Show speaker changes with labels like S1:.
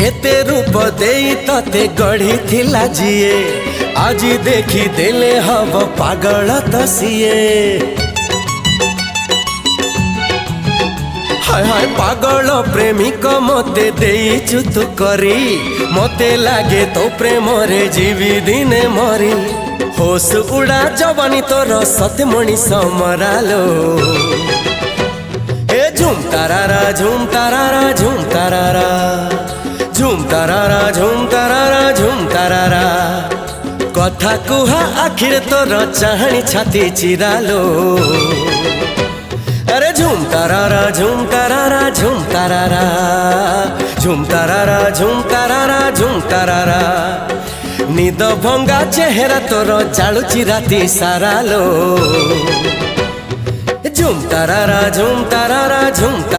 S1: एते रूप देई तते गढ़ी थिला जिए आज देखी देले हब पागल तसिए। हाय हाय पागल प्रेमिक मते देइचु तू करी मते लागे तो प्रेम रे जीवी दिने मरी। होश उड़ा जवानी तोर सत्य मनीष मरालो हे झुम तारारा झुम तारारा झुम तारारा झुम तारारा झुम तारारा झुम तारारा। कथा कुहा आखिर तोर चाहनी छाती चिरालो अरे झुम तारारा झुम तारारा झुम तारारा झुम तारारा झुम तारारा झुम तारारा। निद भंगा चेहरा तोर जालुची राती सारा लो झुम तारारा झुम तारारा झुम।